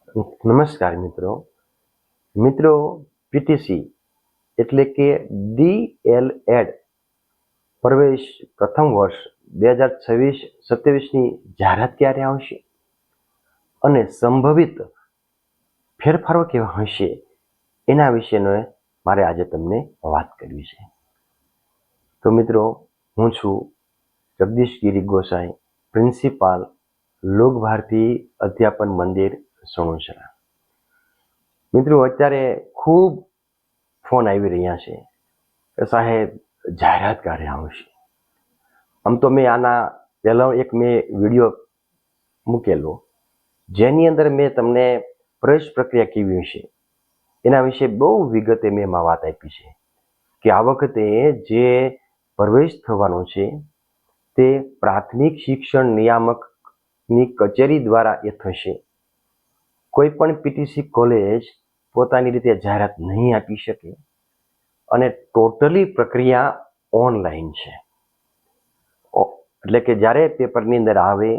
નમસ્કાર મિત્રો પીટીસી એટલે કે ડીએલએડ પ્રવેશ પ્રથમ વર્ષ 2026-27ની જાહેરાત ક્યારે આવશે અને સંભવિત ફેરફારો કેવા હશે એના વિશેનો મારે આજે તમને વાત કરવી છે. તો મિત્રો, હું છું જગદીશ ગિરી ગોસાઈ, પ્રિન્સિપાલ લોક ભારતી અધ્યાપન મંદિર સણોસરા. મિત્રો, અત્યારે ખૂબ ફોન આવી રહ્યા છે કે સાહેબ જાહેરાત ક્યારે આવશે. આમ તો મેં આના પહેલા મેં વિડીયો મૂકેલો જેની અંદર મેં તમને પ્રવેશ પ્રક્રિયા કેવી હશે એના વિશે બહુ વિગતે મેં એમાં વાત આપી છે કે આ વખતે જે પ્રવેશ થવાનો છે તે પ્રાથમિક શિક્ષણ નિયામકની કચેરી દ્વારા એ થશે. કોઈ પણ પીટીસી કોલેજ પોતાની રીતે જાહેરાત નહીં આપી શકે અને ટોટલી પ્રક્રિયા ઓનલાઈન છે. એટલે કે જ્યારે પેપરની અંદર આવે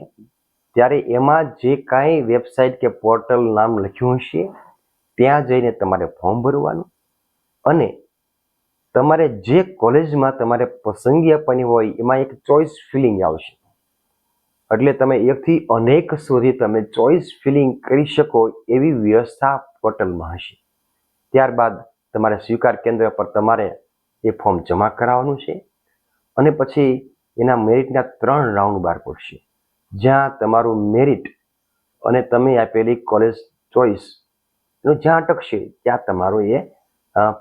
ત્યારે એમાં જે કાંઈ વેબસાઇટ કે પોર્ટલ નામ લખ્યું હશે ત્યાં જઈને તમારે ફોર્મ ભરવાનું અને તમારે જે કોલેજમાં તમારે પસંદગી આપવાની હોય એમાં એક ચોઇસ ફિલિંગ આવશે. એટલે તમે એકથી અનેક સુધી તમે ચોઇસ ફિલિંગ કરી શકો એવી વ્યવસ્થા પોર્ટલમાં હશે. ત્યારબાદ તમારે સ્વીકાર કેન્દ્ર પર તમારે એ ફોર્મ જમા કરાવવાનું છે અને પછી એના મેરિટના 3 રાઉન્ડ બહાર પડશે, જ્યાં તમારું મેરિટ અને તમે આપેલી કોલેજ ચોઇસ જ્યાં અટકશે ત્યાં તમારો એ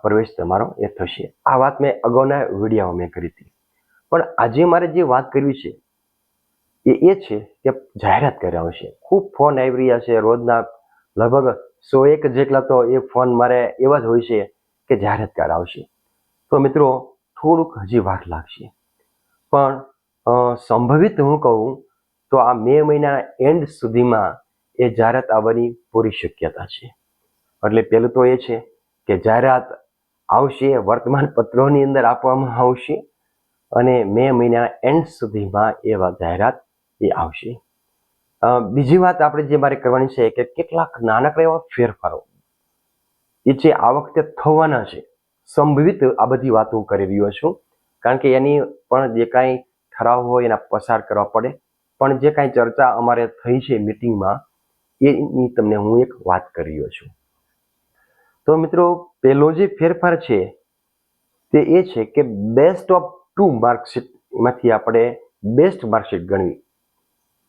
પ્રવેશ તમારો એ થશે. આ વાત મેં અગાઉના વિડીયોમાં મેં કરી હતી, પણ આજે મારે જે વાત કરવી છે એ છે કે જાહેરાત ક્યારે આવશે. ખૂબ ફોન આવી રહ્યા છે, રોજના લગભગ 101 જેટલા તો એ ફોન મારે એવા જ હોય છે કે જાહેરાત ક્યારે આવશે. તો મિત્રો, થોડુંક હજી વાર લાગશે, પણ સંભવિત હું કહું તો આ મે મહિનાના એન્ડ સુધીમાં એ જાહેરાત આવવાની પૂરી શક્યતા છે. એટલે પહેલું તો એ છે કે જાહેરાત આવશે, વર્તમાન પત્રોની અંદર આપવામાં આવશે અને મે મહિનાના એન્ડ સુધીમાં એવા જાહેરાત એ આવશે. બીજી વાત આપણે જે મારે કરવાની છે કે કેટલાક નાનકડા એવા ફેરફારો એ જે આ વખતે થવાના છે, સંભવિત આ બધી વાતો હું કરી રહ્યો છું, કારણ કે એની પણ જે કાંઈ ઠરાવ હોય એના પસાર કરવા પડે. પણ જે કાંઈ ચર્ચા અમારે થઈ છે મીટિંગમાં એની તમને હું એક વાત કરી રહ્યો છું. તો મિત્રો, પહેલો જે ફેરફાર છે તે એ છે કે બેસ્ટ ઓફ 2 માર્કશીટ એમાંથી આપણે બેસ્ટ માર્કશીટ ગણવી.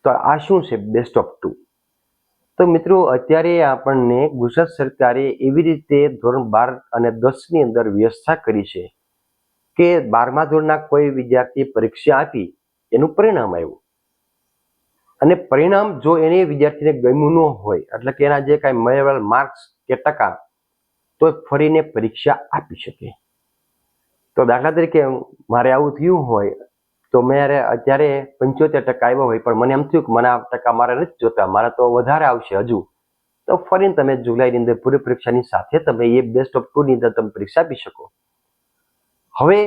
તો આ શું છે બેસ્ટ ઓફ 2? તો મિત્રો, અત્યારે આપણને ગુજરાત સરકારે એવી રીતે ધોરણ 12 અને 10ની અંદર વ્યવસ્થા કરી છે કે 12મા ધોરણના કોઈ વિદ્યાર્થીએ પરીક્ષા આપી, એનું પરિણામ આવ્યું અને પરિણામ જો એને વિદ્યાર્થીને ગમ્યું ન હોય, એટલે કે એના જે કાંઈ મળેલા માર્ક્સ કે ટકા, તો ફરીને પરીક્ષા આપી શકે. તો દાખલા તરીકે મારે આવું થયું હોય તો મારે અત્યારે 75% આવ્યા હોય, પણ મને એમ થયું કે મને આ ટકા મારે નથી જોતા, મારે તો વધારે આવશે હજુ, તો ફરીને તમે જુલાઈની અંદર પૂરી પરીક્ષાની સાથે તમે એ બેસ્ટ ઓફ 2ની અંદર તમે પરીક્ષા આપી શકો. હવે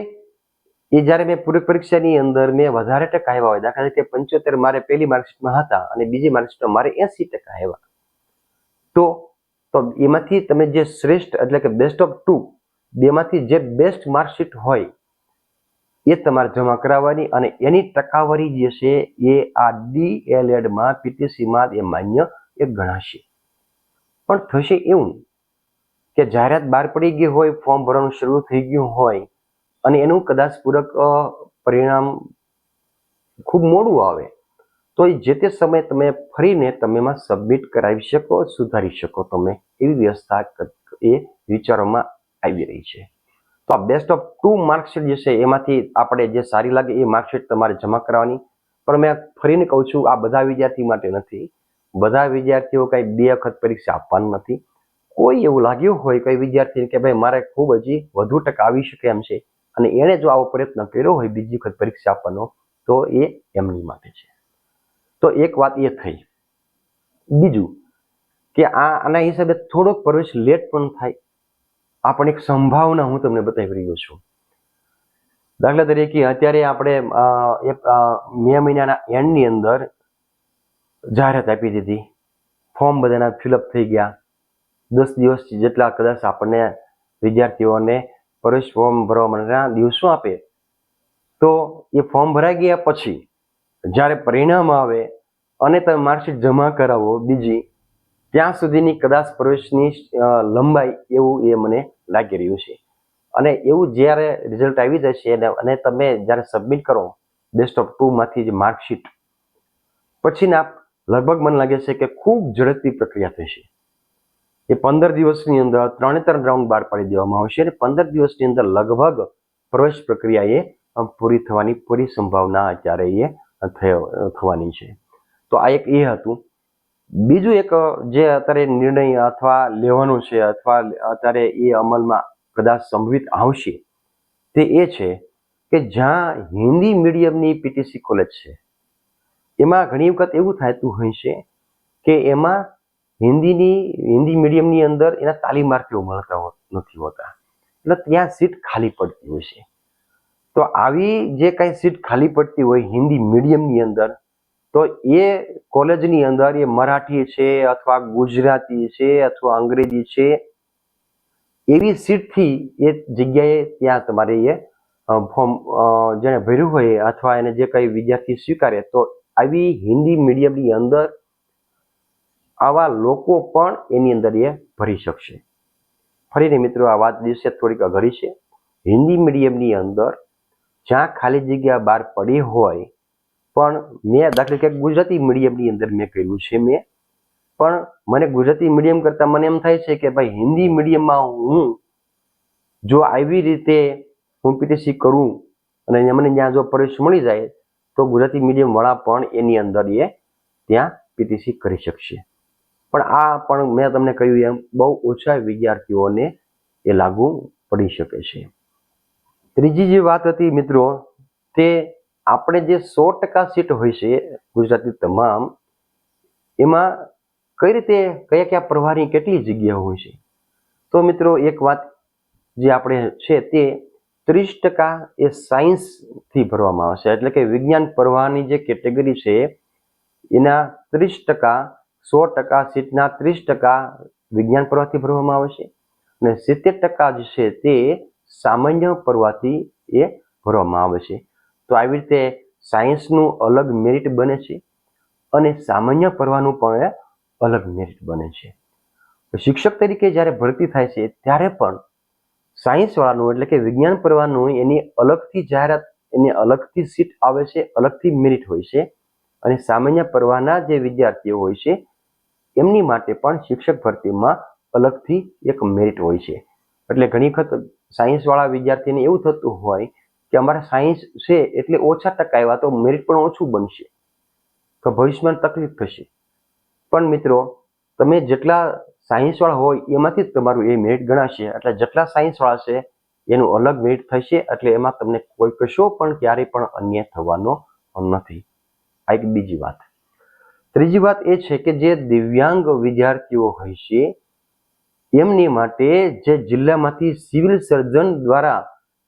એ જ્યારે મેં પૂરી પરીક્ષાની અંદર મેં વધારે ટકા આવ્યા હોય, દાખલા તરીકે 75 મારે પહેલી માર્કશીટમાં હતા અને બીજી માર્કશીટમાં મારે 80% આવ્યા, તો એમાંથી તમે જે શ્રેષ્ઠ એટલે કે બેસ્ટ ઓફ 2 બેમાંથી જે બેસ્ટ માર્કશીટ હોય એ તમારે જમા કરાવવાની અને એની ટકાવારી જે છે એ આ ડીએલએડમાં પીટીસીમાં એ માન્ય એ ગણાશે. પણ થશે એવું કે જાહેરાત બહાર પડી ગઈ હોય, ફોર્મ ભરવાનું શરૂ થઈ ગયું હોય અને એનું કદાચ પૂરક પરિણામ ખૂબ મોડું આવે, તો જે તે સમયે તમે ફરીને તમે એમાં સબમિટ કરાવી શકો, સુધારી શકો તમે, એવી વ્યવસ્થા એ વિચારોમાં આવી રહી છે. તો આ બેસ્ટ ઓફ 2 માર્કશીટ જે છે એમાંથી આપણે જે સારી લાગે એ માર્કશીટ તમારે જમા કરાવવાની. પણ મેં ફરીને કહું છું, આ બધા વિદ્યાર્થી માટે નથી. બધા વિદ્યાર્થીઓ કાંઈ 2 વખત પરીક્ષા આપવાનું નથી. કોઈ એવું લાગ્યું હોય કોઈ વિદ્યાર્થીને કે ભાઈ મારે ખૂબ હજી વધુ ટકા આવી શકે એમ છે અને એણે જો આવો પ્રયત્ન કર્યો હોય બીજી વખત પરીક્ષા આપવાનો, તો એ એમની માટે છે. તો એક વાત એ થઈ. બીજું કે આના હિસાબે થોડોક પ્રવેશ લેટ પણ થાય, આ પણ એક સંભાવના હું તમને બતાવી રહ્યો છું. દાખલા તરીકે અત્યારે આપણે એક મે મહિનાના એન્ડની અંદર જાહેરાત આપી દીધી, ફોર્મ બધાના ફિલઅપ થઈ ગયા. 10 દિવસ જેટલા કદાચ આપણને વિદ્યાર્થીઓને પ્રવેશ ફોર્મ ભરવા માટેના દિવસો આપે, તો એ ફોર્મ ભરાઈ ગયા પછી જ્યારે પરિણામ આવે અને તમે માર્કશીટ જમા કરાવો બીજી, ત્યાં સુધીની કદાચ પ્રવેશની લંબાઈ એવું એ મને લાગી રહ્યું છે. અને એવું જ્યારે રિઝલ્ટ આવી જશે અને તમે જ્યારે સબમિટ કરો બેસ્ટ ઓફ 2 માંથી જે માર્કશીટ, પછીના લગભગ મને લાગે છે કે ખૂબ ઝડપથી પ્રક્રિયા થશે. એ 15 દિવસની અંદર 3 રાઉન્ડ બહાર પાડી દેવામાં આવશે અને 15 દિવસની અંદર લગભગ પ્રવેશ પ્રક્રિયા એ પૂરી થવાની પૂરી સંભાવના અત્યારે એ થવાની છે. તો આ એક એ હતું. બીજું એક જે અત્યારે નિર્ણય અથવા લેવાનો છે અથવા અત્યારે એ અમલમાં કદાચ સંભવિત આવશે, તે એ છે કે જ્યાં હિન્દી મીડિયમની પીટીસી કોલેજ છે, એમાં ઘણી વખત એવું થતું હોય છે કે એમાં હિન્દી મીડિયમની અંદર એના તાલીમાર્થીઓ મળતા નથી હોતા, એટલે ત્યાં સીટ ખાલી પડતી હોય છે. તો આવી જે કાંઈ સીટ ખાલી પડતી હોય હિન્દી મીડિયમની અંદર, તો એ કોલેજની અંદર એ મરાઠી છે અથવા ગુજરાતી છે અથવા અંગ્રેજી છે, એવી સીટથી એ જગ્યાએ ત્યાં તમારે એ ફોર્મ જેણે ભર્યું હોય અથવા એને જે કંઈ વિદ્યાર્થી સ્વીકારે, તો આવી હિન્દી મીડિયમની અંદર આવા લોકો પણ એની અંદર એ ભરી શકશે. ફરીને મિત્રો આ વાત દિવસે થોડીક અઘરી છે. હિન્દી મીડિયમની અંદર જ્યાં ખાલી જગ્યા બહાર પડી હોય, પણ મેં દાખલા કે ગુજરાતી મીડિયમની અંદર મેં કર્યું છે પણ મને ગુજરાતી મીડિયમ કરતાં મને એમ થાય છે કે ભાઈ હિન્દી મીડિયમમાં હું જો આવી રીતે હું પીટીસી કરું અને મને ત્યાં જો પ્રવેશ મળી જાય, તો ગુજરાતી મીડિયમવાળા પણ એની અંદર એ ત્યાં પીટીસી કરી શકશે. પણ આ પણ મેં તમને કહ્યું એમ બહુ ઓછા વિદ્યાર્થીઓને એ લાગુ પડી શકે છે. ત્રીજી જે વાત હતી મિત્રો, તે આપણે જે 100% સીટ હોય છે ગુજરાતી તમામ, એમાં કઈ રીતે કયા પ્રવાહની કેટલી જગ્યા હોય છે. તો મિત્રો એક વાત જે આપણે છે તે 30% એ સાયન્સથી ભરવામાં આવશે, એટલે કે વિજ્ઞાન પ્રવાહની જે કેટેગરી છે એના 30%, 100% સીટના 30% વિજ્ઞાન પ્રવાહથી ભરવામાં આવશે અને 70% જે છે તે સામાન્ય પ્રવાહથી એ ભરવામાં આવે છે. તો આવી રીતે સાયન્સનું અલગ મેરિટ બને છે અને સામાન્ય પ્રવાહનું પણ અલગ મેરિટ બને છે. શિક્ષક તરીકે જ્યારે ભરતી થાય છે ત્યારે પણ સાયન્સવાળાનું એટલે કે વિજ્ઞાન પ્રવાહનું એની અલગથી જાહેરાત, એની અલગથી સીટ આવે છે, અલગથી મેરિટ હોય છે અને સામાન્ય પ્રવાહના જે વિદ્યાર્થીઓ હોય છે એમની માટે પણ શિક્ષક ભરતીમાં અલગથી એક મેરિટ હોય છે. એટલે ઘણી વખત સાયન્સવાળા વિદ્યાર્થીને એવું થતું હોય કે અમારે સાયન્સ છે એટલે ઓછા ટકા આવ્યા તો મેરિટ પણ ઓછું બનશે, તો ભવિષ્યમાં તકલીફ થશે. પણ મિત્રો, તમે જેટલા સાયન્સવાળા હોય એમાંથી જ તમારું એ મેરિટ ગણાશે. એટલે જેટલા સાયન્સવાળા છે એનું અલગ મેરિટ થશે, એટલે એમાં તમને કોઈ કશો પણ ક્યારેય પણ અન્યાય થવાનો નથી. આ એક બીજી વાત. ત્રીજી વાત એ છે કે જે દિવ્યાંગ વિદ્યાર્થીઓ હોય છે એમની માટે જે જિલ્લામાંથી સિવિલ સર્જન દ્વારા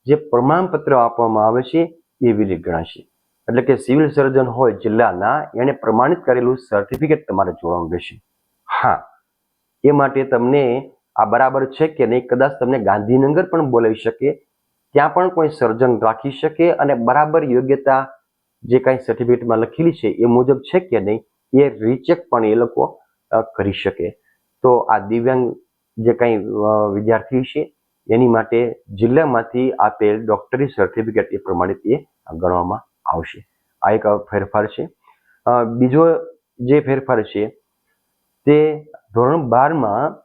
જે પ્રમાણપત્ર આપવામાં આવે છે એ વેલિડ ગણાશે. એટલે કે સિવિલ સર્જન હોય જિલ્લાના, એને પ્રમાણિત કરેલું સર્ટિફિકેટ તમારે જોવાનું રહેશે. હા, એ માટે તમને આ બરાબર છે કે નહીં, કદાચ તમને ગાંધીનગર પણ બોલાવી શકે, ત્યાં પણ કોઈ સર્જન રાખી શકે અને બરાબર યોગ્યતા જે કાંઈ સર્ટિફિકેટમાં લખેલી છે એ મુજબ છે કે નહીં એ રીચેક પણ એ લોકો કરી શકે. તો આ દિવ્યાંગ જે કાંઈ વિદ્યાર્થી છે એની માટે જિલ્લામાંથી આપેલ ડોક્ટરી સર્ટિફિકેટ એ પ્રમાણિત એ ગણવામાં આવશે. આ એક ફેરફાર છે. બીજો જે ફેરફાર છે તે ધોરણ 12માં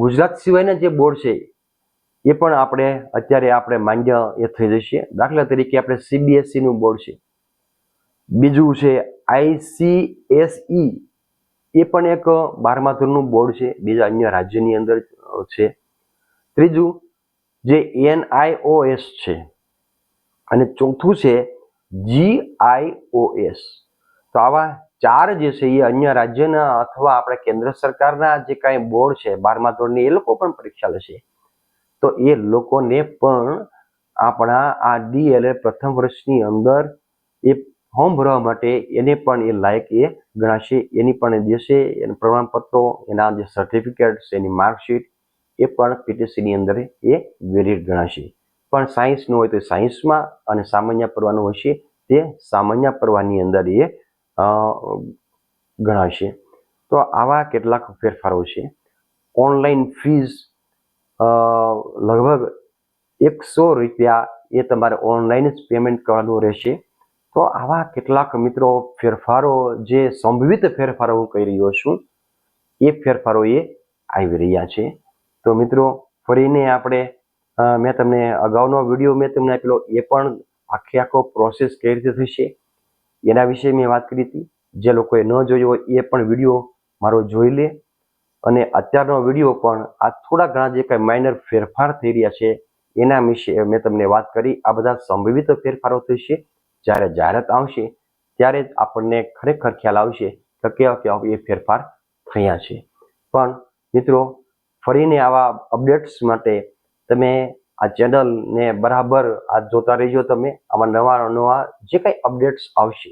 ગુજરાત સિવાયના જે બોર્ડ છે એ પણ અત્યારે માન્ય એ થઈ જશે. દાખલા તરીકે આપણે CBSE નું બોર્ડ છે, બીજું છે ICSE, એ પણ એક 12મા ધોરણનું બોર્ડ છે, બીજા અન્ય રાજ્યની અંદર છે. ત્રીજું જે NIOS છે અને ચોથું છે GIOS. તો આવા 4 જે છે એ અન્ય રાજ્યના અથવા આપણે કેન્દ્ર સરકારના જે કાંઈ બોર્ડ છે 12મા ધોરણની, એ લોકો પણ પરીક્ષા લેશે. તો એ લોકોને પણ આપણા આ DLA પ્રથમ વર્ષની અંદર એ ફોર્મ ભરવા માટે એને પણ એ લાયક એ ગણાશે. એની પણ દેશે એના પ્રમાણપત્રો, એના જે સર્ટિફિકેટ્સ, એની માર્કશીટ એ પણ પીટીસીની અંદર એ વેલિડ ગણાશે. પણ સાયન્સનું હોય તો સાયન્સમાં, અને સામાન્ય પ્રવાહનું હશે તે સામાન્ય પ્રવાહની અંદર એ ગણાશે. તો આવા કેટલાક ફેરફારો છે. ઓનલાઈન ફીઝ લગભગ 100 રૂપિયા એ તમારે ઓનલાઈન જ પેમેન્ટ કરવાનું રહેશે. તો આવા કેટલાક મિત્રો ફેરફારો, જે સંભવિત ફેરફારો હું કહી રહ્યો છું, એ ફેરફારો એ આવી રહ્યા છે. તો મિત્રો ફરીને આપણે મેં તમને અગાઉનો વિડીયો મેં તમને આપેલો, એ પણ આખો પ્રોસેસ કઈ રીતે થશે એના વિશે મેં વાત કરી હતી. જે લોકોએ ન જોયો હોય એ પણ વિડીયો મારો જોઈ લે. અને અત્યારનો વિડીયો પણ આ થોડા ઘણા જે કંઈ માઇનર ફેરફાર થઈ રહ્યા છે એના વિશે મેં તમને વાત કરી. આ બધા સંભવિત ફેરફારો થશે. જ્યારે જાહેરાત આવશે ત્યારે જ આપણને ખરેખર ખ્યાલ આવશે કે કેવા કેવા એ ફેરફાર થયા છે. પણ મિત્રો ફરીને આવા અપડેટ્સ માટે તમે આ ચેનલને બરાબર આ જોતા રહેજો. તમે આમાં નવા નવા જે કંઈ અપડેટ્સ આવશે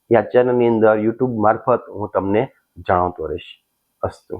એ આ ચેનલની અંદર યુટ્યુબ મારફત હું તમને જણાવતો રહીશ. અસ્તુ.